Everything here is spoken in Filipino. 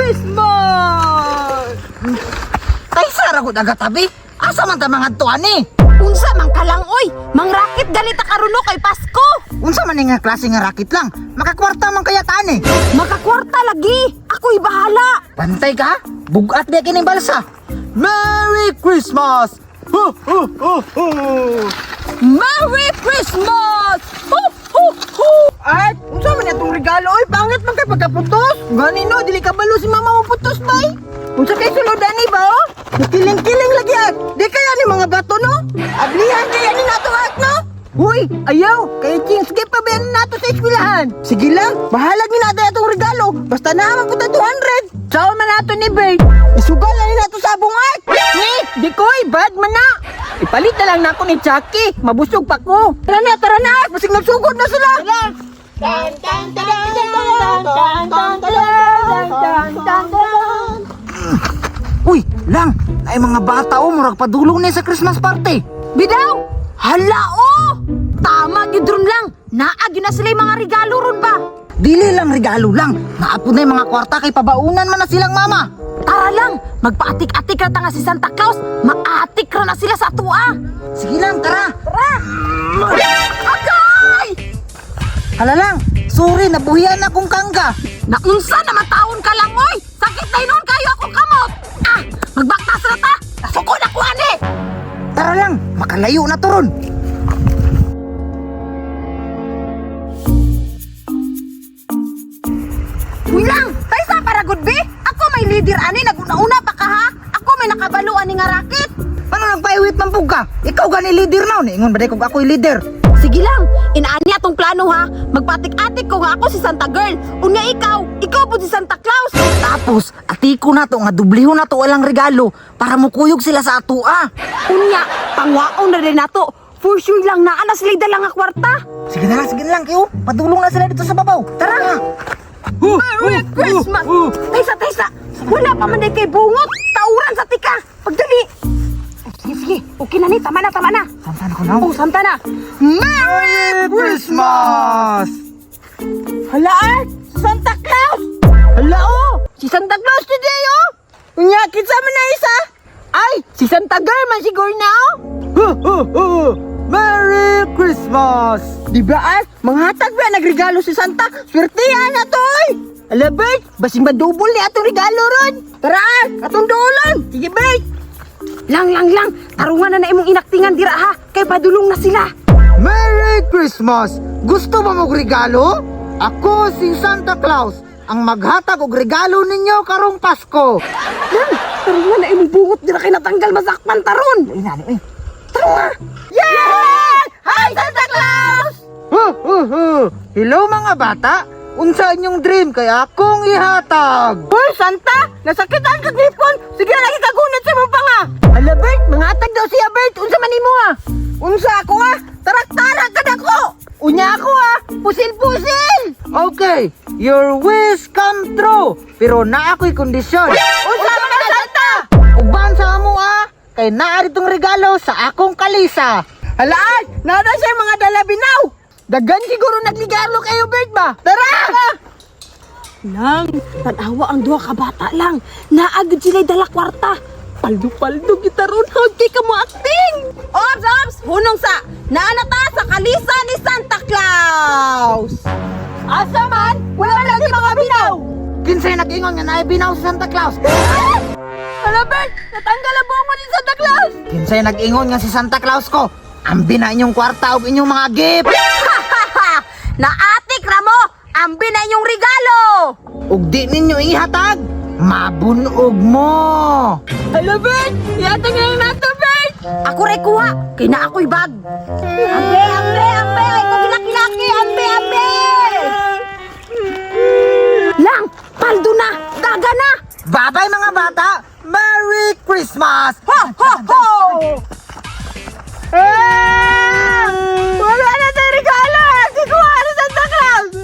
Christmas! Ay, sara ko nagatabi. Asa man ta mga tuan eh? Unsa man ka lang, oy! Mang rakit galit karuno kay Pasko! Unsa man nga klase nga rakit lang? Makakwarta man kaya taan eh. Makakwarta lagi! Ako'y bahala! Pantay ka? Bugat na kining balsa. Merry Christmas! Ho, ho, ho, ho! Merry Christmas! Ho, ho, ho! Ay, unsa man itong regalo? Oy, pangit man kay pagkaputos. Ganino, dili ka balo si mama mo putos bay. Unsa kay sulod ani ba oh? Kiling-kiling lagi at. Di kaya ni mga bato no? Ablihan kaya ni nato at no? Uy, ayaw! Kaya skip pa ba nato sa eskwelahan? Sige lang, bahalag ni nato itong regalo. Basta naman po 200. Sao man nato ni Bert? Isugal na ni nato sa bungat. Di koy, bad man na. Ipalit na lang na ako ni Chucky. Mabusog pa ko. Tara na. Masig nagsugod na sila. Uy, lang! Ay mga bata o, murag padulong na sa Christmas party. Bidaw! Hala, oh! Tama, gidron lang! Naagyo na sila yung mga regalo ron ba? Dili lang regalo lang. Naapod na yung mga kwarta kay pabaunan man na silang mama. Tara lang! Magpaatik-atik ra ta nga si Santa Claus! Maatik ra na sila sa atua! Sige lang, tara. Agay! Hala lang, sorry, nabuhian na kong kangga. Naunsa na mataon ka lang, oy! Sakit na inon kayo ako kamot! Ah! Magbaktas na ta! Nasuko na ko, ani! Tara lang, makalayo na to ron. Uy lang! Tayo sa para good be? Ako may leader, ani! Naguna-una pa ka, ha? Ako may nakabalo, ani nga rakit! Ano nagpaiwit man pug ka? Ikaw gani leader na, ingon ba kung ako'y leader? Sige lang, inaani atong plano ha. Magpatik-atik ko nga ako si Santa Girl. Unya ikaw po si Santa Claus. Tapos, atiko na to, nga dubliho na to walang regalo para mukuyog sila sa atua. Unya, pangwaon na rin nato. For sure lang na alas lida lang nga kwarta. Sige na lang, kayo. Padulong na sila dito sa babaw. Tara! Merry Christmas! Taysa! Wala pa man din kay bungot. Tauran sa tika. Pagdali. Sige. Okay na ni. Tama na. Santa na ko na. Oh, santa na. Merry Christmas! Halaan! Santa Claus! Hala oh! Si Santa Claus today oh! Unya, kitsa man na isa. Ay! Si Santa Girl man siguro na oh! Merry Christmas! Di ba at? Manghatag ba nagregalo si Santa? Swertihan na to oy! Ala Bert, basing madubol ni atong regalo ron. Tara, atong dulon. Sige Bert. Lang! Tarungan na imong inaktingan dira ha! Kay padulong na sila! Merry Christmas! Gusto ba mong regalo? Ako si Santa Claus, ang maghatag og regalo ninyo karong Pasko. Lang! Tarungan na imong bungot dira kay natanggal masakpan taron! Tara! Yay! Hi Santa Claus! Hello mga bata! Unsa inyong dream kay akong ihatag? Hoy Santa, nasakitan ka tipon. Sige lagi ka gunit sa mong panga. Ala Bert, manghatag daw siya Bert. Unsa man nimo ah? Unsa ako ah? Tarak-tarak ka dako. Unya ako ah, pusil-pusil. Okay, your wish come true. Pero na ako'y kondisyon. Unsa man ka Santa? Ugban sa amo kay naa ditong regalo sa akong kalisa. Halaan, nada siya mga dalabinaw. Dagan siguro nagligalo kayo Bert ba? Tara! Lang! Tanawa ang duha ka bata lang! Naagad sila'y dala kwarta! Paldo-paldo kita ron! Hagkay ka mo acting! Ops! Hunong sa! Naanata sa kalisa ni Santa Claus! Asa man? Wala lagi mga binaw. Kinsay nag-ingon nga naay binaw sa Santa Claus? Ala Bert, natanggal ang buhok mo ni Santa Claus. Kinsay nag-ingon nga si Santa Claus ko? Ambi na inyong kwarta ug inyong mga gift. Naatik ra mo! Ambi na inyong regalo! Ug di ninyo ihatag, mabunog mo. Ala Bert, yata nga lang nato Bert. Ako rin kuha! Kaya na ako'y bag! Ambe! Ikaw kinakilaki! Ambe! Lang! Paldo na! Daga na! Babay mga bata! Merry Christmas! Ho! Wala na tayo regalo. Sikuha ni Santa Claus.